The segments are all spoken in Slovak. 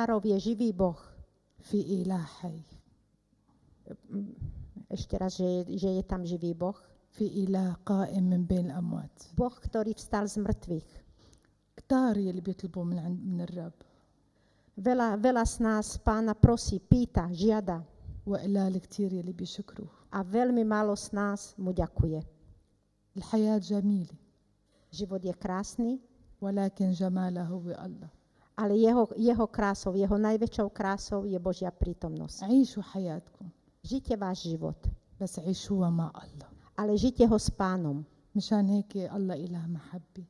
Tvárov je živý Boh. في إله حي، Ešte raz, že je tam živý Boh. في إله قائم من بين الأموات. Boh, ktorý vstal z mŕtvych. كتار يلي بيطلبوا من الرب، Veľa z nás Pána prosí, pýta, žiada. وقلال كتير يلي بيشكروه. A veľmi málo z nás mu ďakuje. الحياة جميلة، Život je krásny, ولكن جمالها هو الله. ale jeho krásou, jeho najväčšou krásou je Božia prítomnosť. عيشوا حياتكم، Žite váš život, بس عيشوها مع الله. ale žite ho s Pánom. مشان هيك الله إله محبة،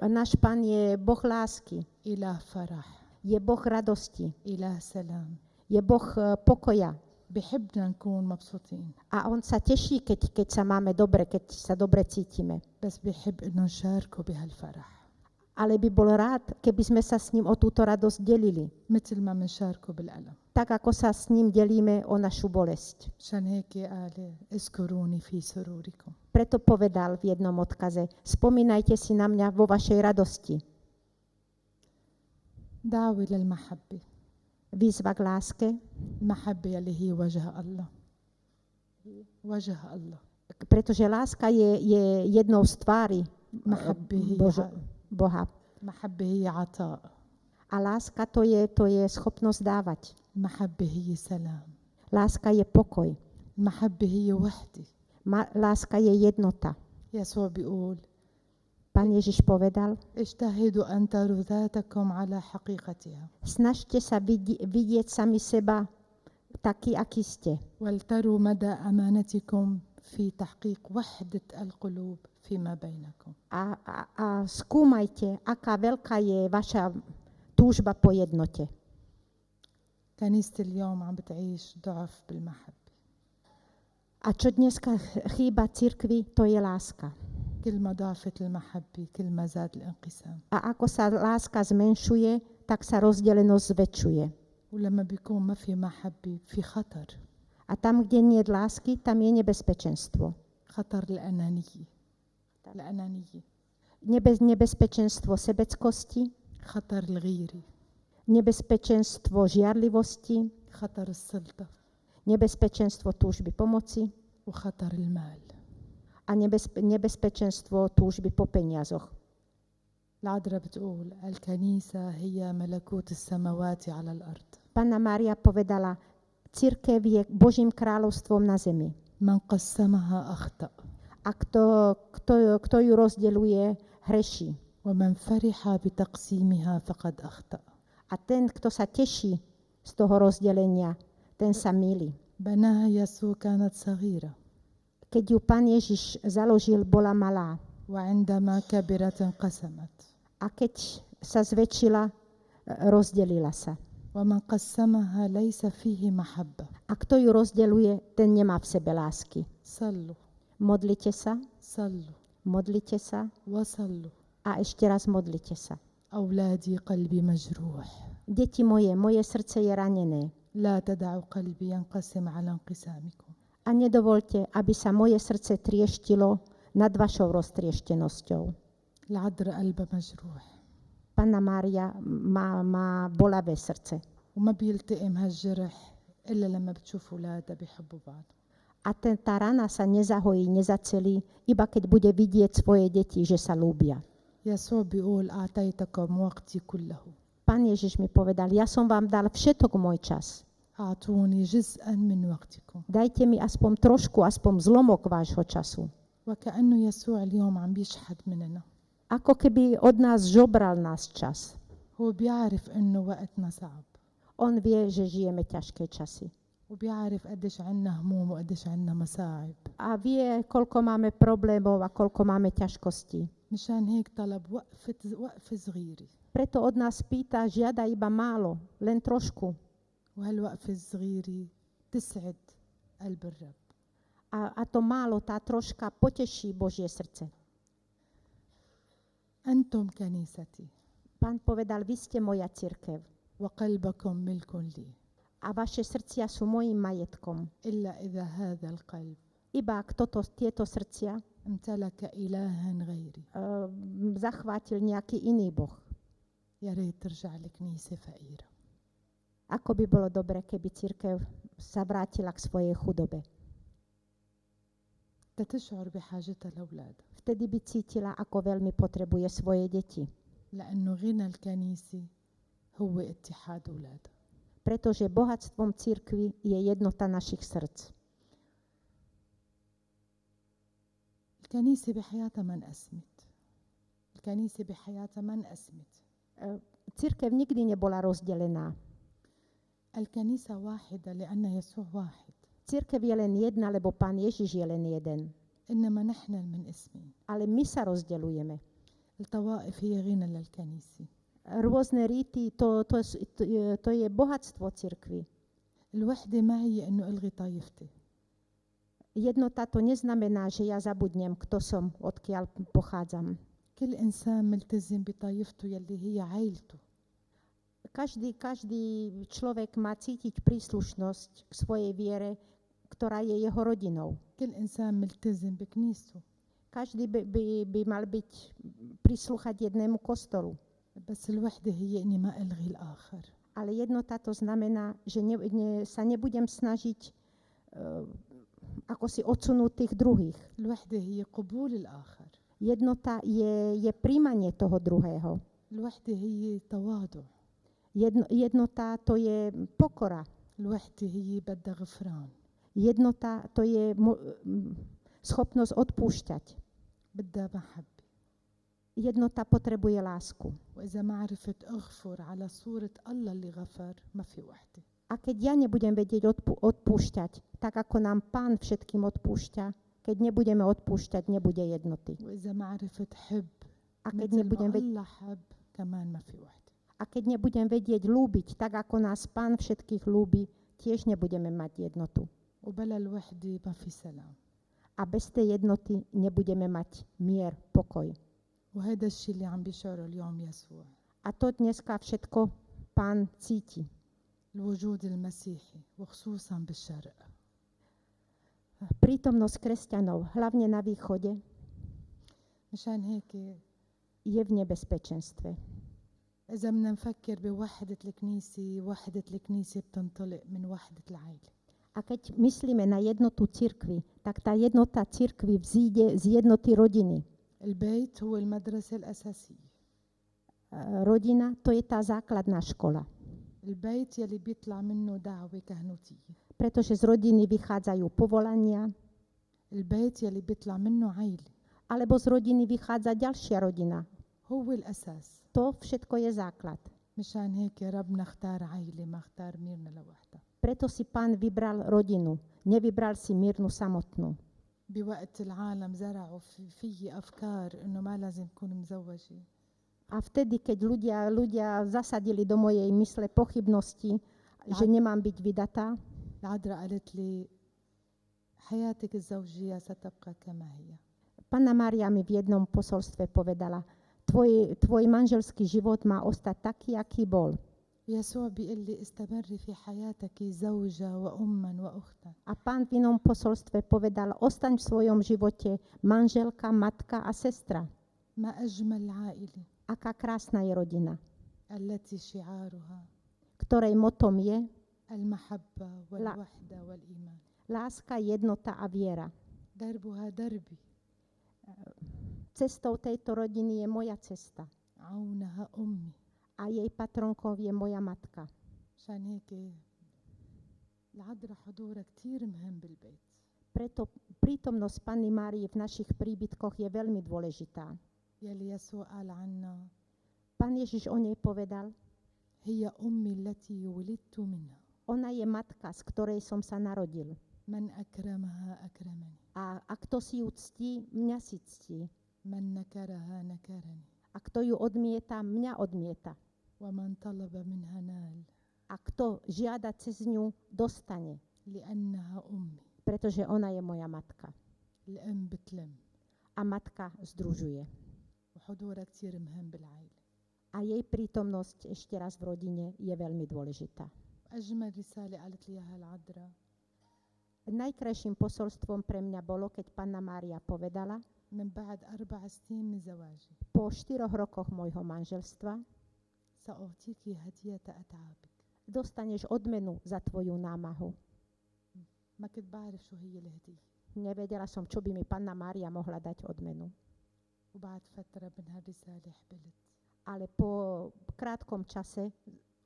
Náš Pán je Boh lásky, إله فرح، je Boh radosti, إله سلام. je Boh pokoja. بحبنا نكون مبسوطين، A on sa teší, keď sa máme dobre, keď sa dobre cítime. بس بحب إنه نشاركه بهالفرح Ale by bol rád, keby sme sa s ním o túto radosť delili. مثل ما منشاركه بالألم. Tak, ako sa s ním delíme o našu bolesť. مشان هيك قال اذكروني في سروركم. Preto povedal v jednom odkaze, spomínajte si na mňa vo vašej radosti. دعوة للمحبة، Výzva k láske, المحبة يلي هي وجه الله، وجه الله. pretože láska je jednou z tvári محبة هي Boha. محبة هي عطاء، A láska to je schopnosť dávať. المحبة هي سلام، Láska je pokoj. المحبة هي وحدة. Láska je jednota. يسوع بيقول Pán Ježiš povedal, اجتهدوا أن تروا ذاتكم على حقيقتها snažte sa vidieť sami seba taký, aký ste. ولتروا مدى أمانتكم في تحقيق وحدة القلوب فيما بينكم. A skúmajte, aká veľká je vaša túžba po jednote. كنيسة اليوم عم بتعيش ضعف بالمحبة. A čo dneska chýba cirkvi, to je láska. كل ما ضعفت المحبة كل ما زاد الانقسام. A ako sa láska zmenšuje, tak sa rozdelenosť zväčšuje. ولما بيكون ما في محبة في خطر. A tam, kde nie je lásky, tam je nebezpečenstvo. خطر الأنانية. الأنانية. Nebezpečenstvo sebeckosti, خطر الغيرة. nebezpečenstvo žiarlivosti, خطر السلطة. nebezpečenstvo túžby pomoci وخطر المال. a nebezpečenstvo túžby po peniazoch. العذراء بتقول الكنيسة هي ملكوت السماوات على الأرض. Panna Mária povedala, cirkev je Božím kráľovstvom na zemi. من قسمها أخطأ. A kto ju rozdeľuje, hreší. ومن فرح بتقسيمها فقد أخطأ. A ten, kto sa teší z toho rozdelenia, ten sa mýli. بناها يسوع كانت صغيرة. Keď ju Pán Ježiš založil, bola malá. وعندما كبرت انقسمت. A keď sa zväčšila, rozdelila sa. ومن قسمها ليس فيه محبة. A kto ju rozdeľuje, ten nemá v sebe lásky. صلوا. Modlite sa, صلوا. modlite sa وصلوا. a ešte raz modlite sa. أولادي قلبي مجروح. Deti moje srdce je ranené. لا تدعوا قلبي ينقسم على انقسامكم. A nedovolte, aby sa moje srdce trieštilo nad vašou roztrieštenosťou. العذراء قلبها مجروح. Panna Mária má bolavé srdce. وما بيلتئم هالجرح إلا لما بتشوف أولادها بيحبوا بعض. A tá rana sa nezahojí, nezacelí, iba keď bude vidieť svoje deti, že sa ľúbia. يسوع بيقول أعطيتكم وقتي كله. Pán Ježiš mi povedal, ja som vám dal všetok môj čas. أعطوني جزءا من وقتكم. Dajte mi aspoň trošku, aspoň zlomok vášho času. وكأنه يسوع اليوم عم بيشحد مننا. Ako keby od nás žobral nás čas. هو بيعرف إنه وقتنا صعب. On vie, že žijeme ťažké časy. وبيعرف قديش عنا هموم وقديش عنا مصاعب. A vie, koľko máme problémov a koľko máme ťažkostí. مشان هيك طلب وقفة صغيرة. Preto od nás pýta, žiada iba málo, len trošku. وهالوقفة الصغيرة تسعد قلب الرب. A to málo, tá troška poteší Božie srdce. أنتم كنيستي. Pán povedal, vy ste moja cirkev. وقلبكم ملك لي. A vaše srdcia sú mojím majetkom. إلا إذا هذا القلب Iba ak tieto srdcia امتلك إلها غيري. zachvátil nejaký iný Boh. يا ريت ترجع الكنيسة فقيرة. Ako by bolo dobre, keby cirkev sa vrátila k svojej chudobe. تشعر بحاجتها لأولادها Vtedy by cítila, ako veľmi potrebuje svoje deti. لأنه غنى الكنيسة هو اتحاد أولادها. Pretože bohatstvom cirkvi je jednota našich srdc. الكنيسة بحياتها ما انقسمت. الكنيسة بحياتها ما انقسمت. Cirkev nikdy nebola rozdelená. الكنيسة واحدة لأن يسوع واحد. Cirkev je len jedna, lebo Pán Ježiš je len jeden. إنما نحن المنقسمين. Ale my sa rozdeľujeme. الطوائف هي غنى للكنيسة. Rôzne rýty, to je bohatstvo cirkvi. الوحدة ما هي إنه ألغي طائفتي. Jednota to neznamená, že ja zabudnem, kto som, odkiaľ pochádzam. كل إنسان ملتزم بطائفته يلي هي عائلته. Každý človek má cítiť príslušnosť k svojej viere, ktorá je jeho rodinou. كل إنسان ملتزم بكنيسته. Každý by mal byť prislúchať jednému kostolu. بس الوحدة هي إني ما ألغي الآخر. Ale jednota to znamená, že sa nebudem snažiť ako si odsunúť tých druhých. الوحدة هي قبول الآخر. Jednota je príjmanie toho druhého. الوحدة هي تواضع. Jednota to je pokora. الوحدة هي بدها غفران. Jednota to je schopnosť odpúšťať. بدها محبة. Jednota potrebuje lásku. وإذا ما عرفت أغفر على صورة الله اللي غفر ما في وحدة. A keď ja nebudem vedieť odpúšťať, tak ako nám Pán všetkým odpúšťa, keď nebudeme odpúšťať, nebude jednoty. وإذا ما عرفت حب A keď مثل nebudem ما الله حب كمان ما في وحدة. A keď nebudem vedieť ľúbiť, tak ako nás Pán všetkých ľúbi, tiež nebudeme mať jednotu. وبلا الوحدة ما في سلام. A bez tej jednoty nebudeme mať mier, pokoj. وهذا الشيء اللي عم بيشعره اليوم يسوع. A to dneska všetko Pán cíti. الوجود المسيحي وخصوصا بالشرق. Prítomnosť kresťanov, hlavne na východe, مشان هيك je v nebezpečenstve. إذا بدنا نفكر بوحدة الكنيسة، وحدة الكنيسة بتنطلق من وحدة العائلة. A keď myslíme na jednotu cirkvi, tak tá jednota cirkvi vzíde z jednoty rodiny. البيت هو المدرسة الأساسية. Rodina to je tá základná škola. البيت يلي بيطلع منه دعوة كهنوتية. Pretože z rodiny vychádzajú povolania, البيت يلي بيطلع منه عائلة. alebo z rodiny vychádza ďalšia rodina. هو الأساس. To všetko je základ. مشان هيك ربنا اختار عائلة ما اختار ميرنا لوحدها. Preto si Pán vybral rodinu, nevybral si Mírnu samotnú. بوقت العالم زرعوا في أفكار إنه ما لازم نكون مزوجة. A vtedy, keď ľudia zasadili do mojej mysle pochybnosti, že nemám byť vydatá, العذراء قالت لي حياتك الزوجية ستبقى كما هي. Panna Mária mi v jednom posolstve povedala, tvoj manželský život má ostať taký, aký bol. يسوع بيقول لي استمري في حياتك زوجة وأما وأختا. A Pán v inom posolstve povedal, ostaň v svojom živote manželka, matka a sestra. ما أجمل العائلة. Aká krásna je rodina, التي شعارها ktorej motom je المحبة والوحدة والإيمان. láska, jednota a viera. دربها دربي. Cestou tejto rodiny je moja cesta. عونها أمي. A jej patronkou je moja matka. عشان هيك العذراء حضورها كتير مهم بالبيت. Preto prítomnosť Panny Márie v našich príbytkoch je veľmi dôležitá. يلي يسوع قال عنها Pán Ježiš o nej povedal, هي أمي التي ولدت منها. ona je matka, z ktorej som sa narodil. من أكرمها أكرمني. A kto si ju ctí, mňa si ctí. من نكرها نكرني. A kto ju odmieta, mňa odmieta. ومن طلب منها نال. A kto žiada cez ňu, dostane. لأنها أمي. Pretože ona je moja matka. الأم بتلم. A matka združuje. وحضورها كتير مهم بالعائلة. A jej prítomnosť ešte raz v rodine je veľmi dôležitá. أجمل رسالة قالت لي إياها العذراء. Najkrajším posolstvom pre mňa bolo, keď Panna Mária povedala, من بعد 4 سنين من زواجي po 4 rokoch môjho manželstva سأعطيك هدية أتعابك. dostaneš odmenu za tvoju námahu. ما كنت بعرف شو هي الهدية. Nevedela som, čo by mi Panna Mária mohla dať odmenu. وبعد فترة من هالرسالة حبلت. Ale po krátkom čase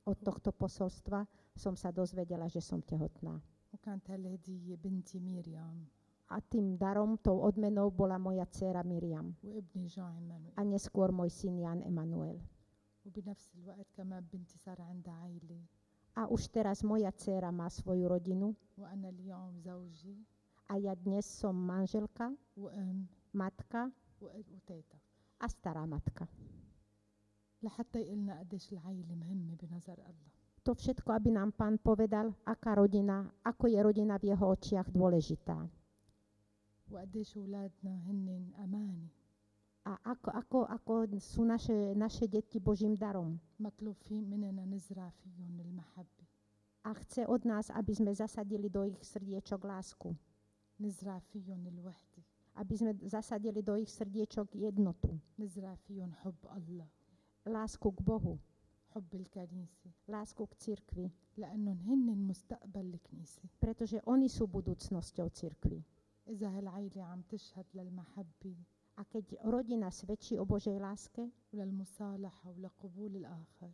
od tohto posolstva som sa dozvedela, že som tehotná. وكانت هالهدية بنتي ميريام A tým darom, tou odmenou bola moja dcéra Miriam وابني جان عمانويل. a neskôr môj syn Jan Emanuel. وبنفس الوقت كمان بنتي صار عندها عائلة. A už teraz moja dcéra má svoju rodinu وأنا اليوم زوجي a ja dnes som manželka, وأم matka وتيتا. a stará matka. لحتى يقلنا قديش العائلة مهمة بنظر الله. To všetko, aby nám Pán povedal, aká rodina, ako je rodina v jeho očiach dôležitá. وقديش أولادنا هن أمانة. A ako sú naše deti Božím darom. مطلوب في مننا نزرع فيهم المحبة. A chce od nás, aby sme zasadili do ich srdiečok lásku. نزرع فيهم الوحدة. Aby sme zasadili do ich srdiečok jednotu. نزرع فيهم حب الله. Lásku k Bohu. حب الكنيسة. Lásku k cirkvi. لأنهم هن مستقبل الكنيسة. Pretože oni sú budúcnosťou cirkvi. إذا هالعائلة عم تشهد للمحبة A keď rodina svedčí o Božej láske, وللمصالحة ولقبول الآخر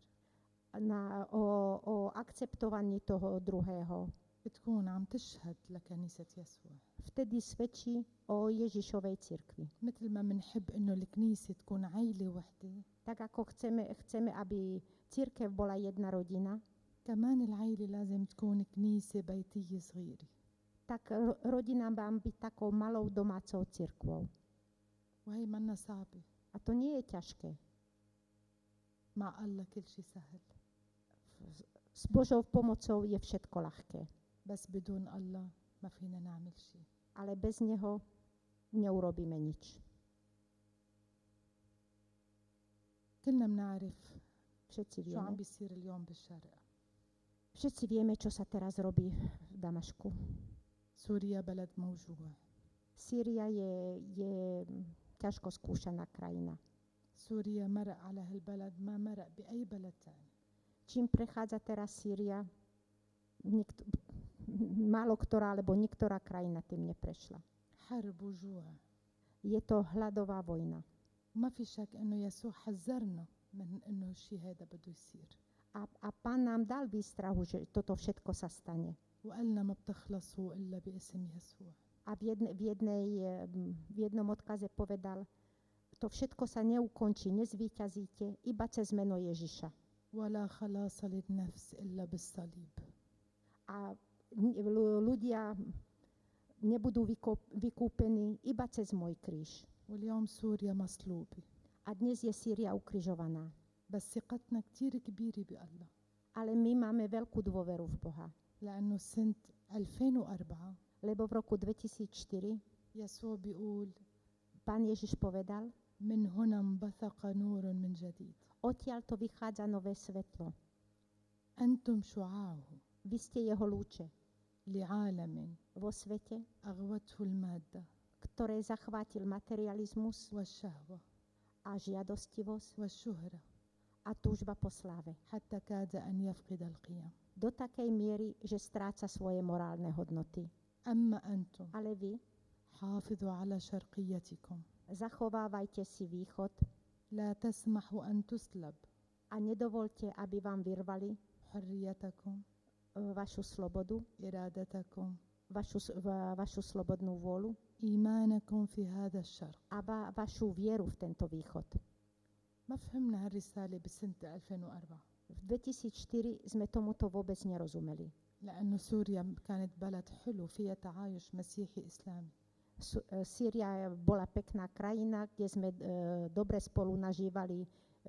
o akceptovaní toho druhého, بتكون عم تشهد لكنيسة يسوع. vtedy svedčí o Ježišovej cirkvi. مثل ما منحب إنه الكنيسة تكون عائلة وحدة. Tak ako chceme, aby cirkev bola jedna rodina, كمان العائلة لازم تكون كنيسة بيتية صغيرة. tak rodina má byť takou malou domácou cirkvou. وهي منا صعبة. A to nie je ťažké. مع الله كل شيء سهل. S Božou pomocou je všetko ľahké. بس بدون الله ما فينا نعمل شيء. Ale bez neho neurobíme nič. كلنا بنعرف Všetci شو عم vieme. بيصير اليوم بالشرق. Všetci vieme, čo sa teraz robí v Damašku. سوريا بلد موجوع. Sýria je ťažko skúšaná krajina. سوريا مرق على هالبلد ما مرق بأي بلد تاني. Čím prechádza teraz Sýria, málo ktorá, alebo niektorá krajina tým neprešla. حرب وجوع. Je to hladová vojna. ما في شك إنه يسوع حذرنا من إنه الشيء هذا بده يصير. A Pán nám dal výstrahu, že toto všetko sa stane. وقالنا ما بتخلصوا إلا باسم يسوع. A v jednom odkaze povedal, to všetko sa neukončí, nezvíťazíte, iba cez meno Ježiša. ولا خلاص للنفس إلا بالصليب. A ľudia nebudú vykúpení iba cez môj kríž. واليوم سوريا مصلوبة. A dnes je Sýria ukrižovaná. بس ثقتنا كتير كبيرة بالله. Ale my máme veľkú dôveru v Boha. لأنه سنة 2004 Lebo v roku 2004 يسوع بيقول Pán Ježiš povedal, من هنا انبثق نور من جديد. odtiaľ to vychádza nové svetlo. أنتم شعاعه Vy ste jeho lúče لعالم vo svete, أغوته المادة ktoré zachvátil materializmus والشهوة a žiadostivosť والشهرة a túžba po sláve. حتى كاد أن يفقد القيم. Do takej miery, že stráca svoje morálne hodnoty. أما أنتم Ale vy حافظوا على شرقيتكم. zachovávajte si východ لا تسمحوا أن تسلب a nedovolte, aby vám vyrvali حريتكم vašu slobodu, إرادتكم vašu slobodnú vôľu إيمانكم في هذا الشرق. a vašu vieru v tento východ. ما فهمنا هالرسالة بسنة 2004 V 2004 sme tomuto vôbec nerozumeli. لأنه سوريا كانت بلد حلو فيها تعايش مسيحي إسلامي. Sýria bola pekná krajina, kde sme dobre spolu nažívali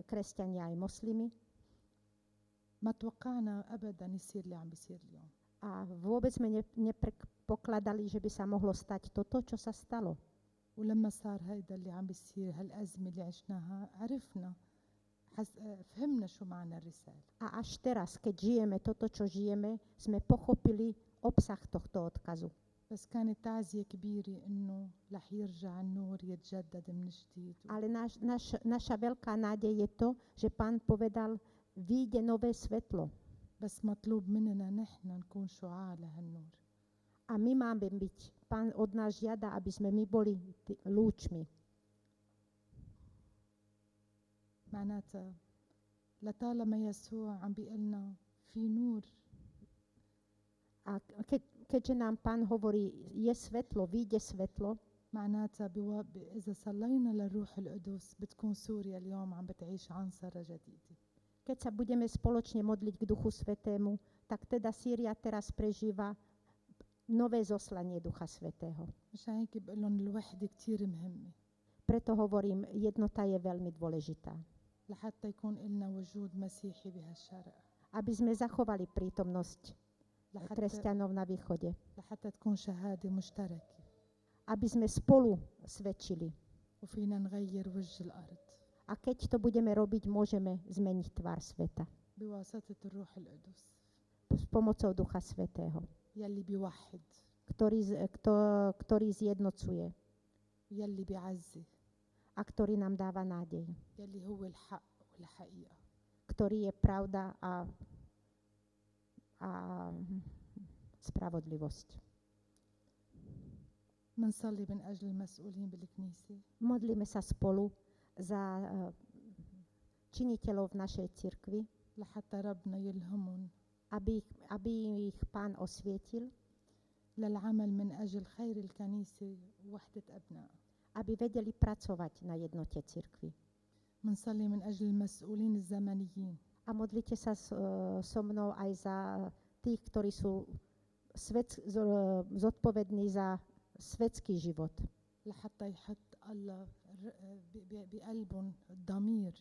kresťania aj moslimy. ما توقعنا أبدا يصير اللي عم بيصير اليوم. A vôbec sme nepokladali, že by sa mohlo stať toto, čo sa stalo. ولما صار هيدا اللي عم بيصير هالأزمة اللي عشناها عرفنا فهمنا شو معنى الرسالة. A až teraz, keď žijeme toto, čo žijeme, sme pochopili obsah tohto odkazu. بس كانت تعزية كبيرة إنه رح يرجع النور يتجدد من جديد. Ale naša veľká nádej je to, že Pán povedal, vyjde nové svetlo. بس مطلوب مننا نحن نكون شعاع لهالنور. A my máme byť, Pán od nás žiada, aby sme my boli lúčmi. معناتها لطالما يسوع عم بيقلنا في نور، A keďže nám Pán hovorí, je svetlo, vyjde svetlo, معناتها إذا صلينا للروح القدس بتكون سوريا اليوم عم بتعيش عنصرة جديدة. keď sa budeme spoločne modliť k Duchu Svätému, tak teda Sýria teraz prežíva nové zoslanie Ducha Svätého. مش هيك بقول لهم الوحدة كتير مهمة Preto hovorím, jednota je veľmi dôležitá. لحتى يكون لنا وجود مسيحي بهالشرق، Aby sme zachovali prítomnosť لحتى kresťanov na východe. لحتى تكون شهادة مشتركة Aby sme spolu svedčili. وفينا نغير وجه الأرض A keď to budeme robiť, môžeme zmeniť tvár sveta. بواسطة الروح القدس S pomocou Ducha Svätého, يلي بيوحد، ktorý zjednocuje يلي بيعزي، a ktorý nám dáva nádej. يلي هو الحق والحقيقة. Ktorý je pravda a spravodlivosť. منصلي من أجل المسؤولين بالكنيسة Modlíme sa spolu za činiteľov v našej cirkvi, لحتى ربنا يلهمهم aby ich Pán osvietil, للعمل من أجل خير الكنيسة ووحدة أبناء. aby vedeli pracovať na jednote cirkvi. منصلي من أجل المسؤولين الزمنيين A modlite sa so mnou aj za tých, ktorí sú zodpovední za svetský život. لحتى يحط الله بقلبهم الضمير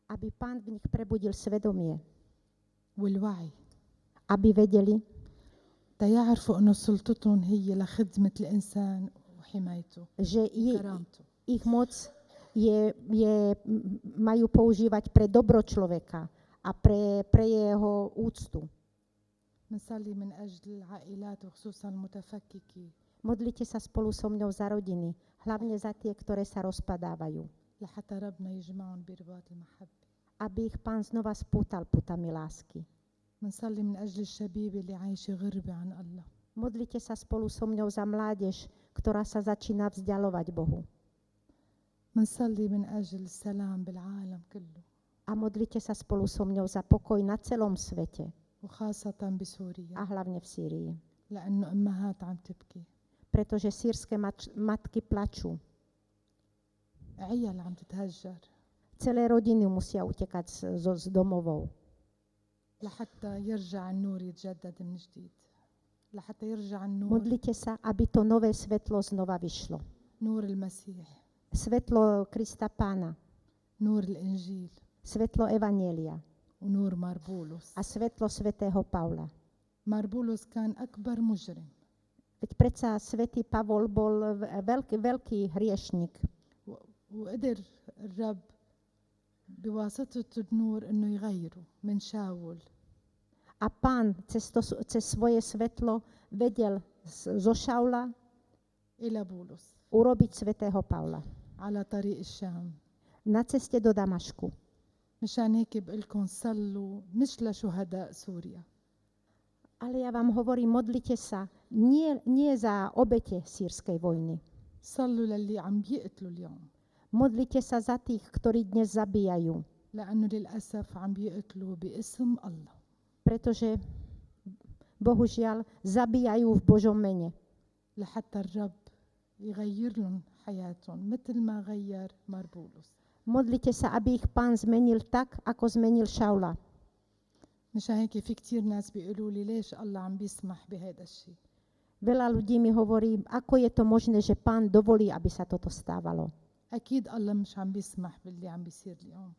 Aby Pán v nich prebudil svedomie, والوعي، aby vedeli, يعرفوا أن سلطتهم هي لخدمة الإنسان وحمايته že وكرامته. ich moc majú používať pre dobro človeka a pre jeho úctu. منصلي من أجل العائلات وخصوصا المتفككة Modlite sa spolu so mňou za rodiny, hlavne za tie, ktoré sa rozpadávajú, لحتى ربنا يجمعهم برباط المحبة. aby ich Pán znova spútal putami lásky. منصلي من أجل الشبيبة اللي عايشة غربة عن الله. Modlite sa spolu so mňou za mládež, ktorá sa začína vzdialovať Bohu. منصلي من أجل السلام بالعالم كله A modlite sa spolu so mňou za pokoj na celom svete وخاصة a بسوريا hlavne v Sýrii. لأنه أمهات عم تبكي، Pretože sýrske matky plačú. عيال عم تتهجر Celé rodiny musia utekať z domovov, لحتى يرجع النور يتجدد من جديد، لحتى يرجع النور، Modlite sa, aby to nové svetlo znova vyšlo. نور المسيح، Svetlo Krista Pána, نور الإنجيل svetlo Evanjelia ونور ماربولوس. a svetlo svätého Pavla. ماربولوس كان أكبر مجرم Veď predsa svätý Pavol bol veľký hriešnik. وقدر الرب بواسطة النور إنه يغيره من شاول A Pán cez svoje svetlo vedel zo Šaula إلى بولس urobiť svätého Pavla على طريق الشام. na ceste do Damašku. مشان هيك بقلكم صلوا مش لشهداء سوريا، Ale ja vám hovorím, modlite sa nie za obete sýrskej vojny. صلوا للي عم بيقتلوا اليوم، Modlite sa za tých, ktorí dnes zabíjajú. لأنه للأسف عم بيقتلوا باسم الله. Pretože, bohužiaľ, zabíjajú v Božom mene. لحتى الرب يغير لهم حياتهم مثل ما غير ماربولوس. Modlite sa, aby ich Pán zmenil tak, ako zmenil Šaula. مشان هيك في كتير ناس بيقولوا لي ليش الله عم بيسمح بهذا الشيء. Veľa ľudí mi hovorí, ako je to možné, že Pán dovolí, aby sa toto stávalo. أكيد الله مش عم بيسمح باللي عم بيصير اليوم،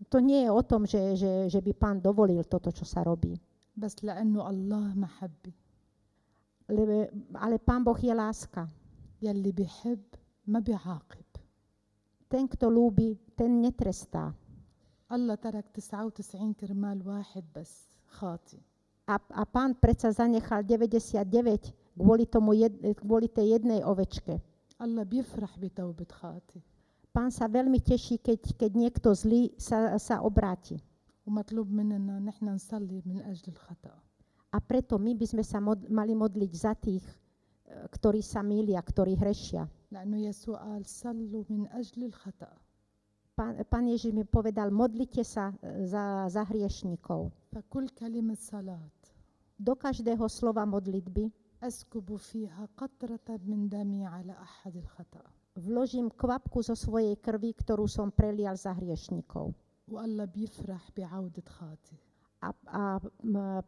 To nie je o tom, že by Pán dovolil toto, čo sa robí. بس لأنه الله محبة. Ale Pán Boh je láska. يلي بيحب ما بيعاقب. Ten, kto ľúbi, ten netrestá. الله ترك 99 كرمال واحد بس خاطي. A Pán predsa zanechal 99 kvôli tej jednej ovečke. الله بيفرح بتوبة خاطي Pán sa veľmi teší, keď niekto zlý sa obráti. ومطلوب مننا نحن نصلي من أجل الخطأ. A preto my by sme sa mali modliť za tých, ktorí sa mýlia, ktorí hrešia. لأنه يسوع قال صلوا من أجل الخطأ. Pán Ježiš mi povedal, modlite sa za hriešnikov. فكل كلمة صلاة Do každého slova modlitby أسكب فيها قطرة من دمي على أحد الخطأ. vložím kvapku zo svojej krvi, ktorú som prelial za hriešnikov. والله بيفرح بعودة خاطئ. A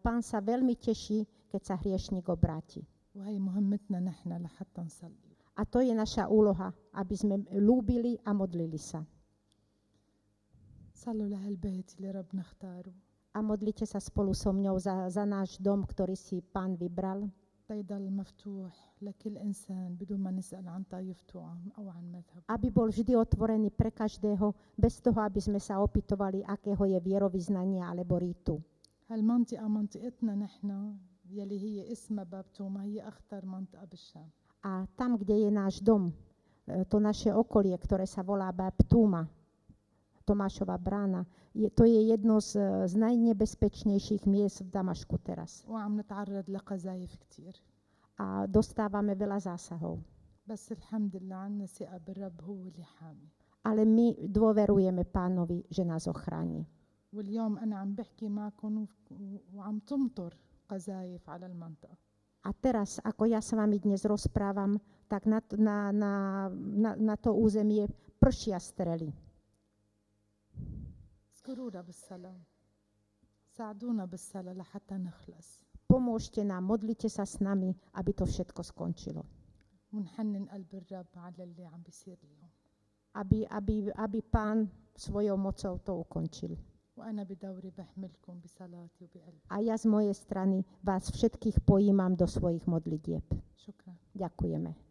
Pán sa veľmi teší, keď sa hriešnik obráti. وهي مهمتنا نحن لحتى نصلي. A to je naša úloha, aby sme ľúbili a modlili sa. صلوا لهالبيت اللي ربنا اختاره. A modlite sa spolu so mňou za náš dom, ktorý si Pán vybral. يضل مفتوح لكل إنسان بدون ما نسأل عن طائفته أو عن مذهبه. Aby bol vždy otvorený pre každého, bez toho, aby sme sa opytovali, akého je vierovyznania alebo rítu. هالمنطقة منطقتنا نحن يلي هي اسمها باب توما هي أخطر منطقة بالشام. A tam, kde je náš dom, to naše okolie, ktoré sa volá Bab Túma, Tomášova brána, to je jedno z najnebezpečnejších miest v Damašku teraz. وعم نتعرض لقذايف كتير. A dostávame veľa zásahov. بس الحمد لله عنا ثقة بالرب هو اللي حامي. Ale my dôverujeme Pánovi, že nás ochráni. واليوم أنا عم بحكي معكم وعم تمطر قذايف على المنطقة. A teraz, ako ja s vami dnes rozprávam, tak na to územie pršia strely. اذكرونا بالصلاة. ساعدونا بالصلاة لحتى نخلص. Pomôžte nám, modlite sa s nami, aby to všetko skončilo. ونحنن قلب الرب على اللي عم بيصير اليوم. Aby Pán svojou mocou to ukončil. وأنا بدوري بحملكم بصلاتي وبقلبي. A ja z mojej strany vás všetkých pojímam do svojich modlitieb. شكرا. Ďakujeme.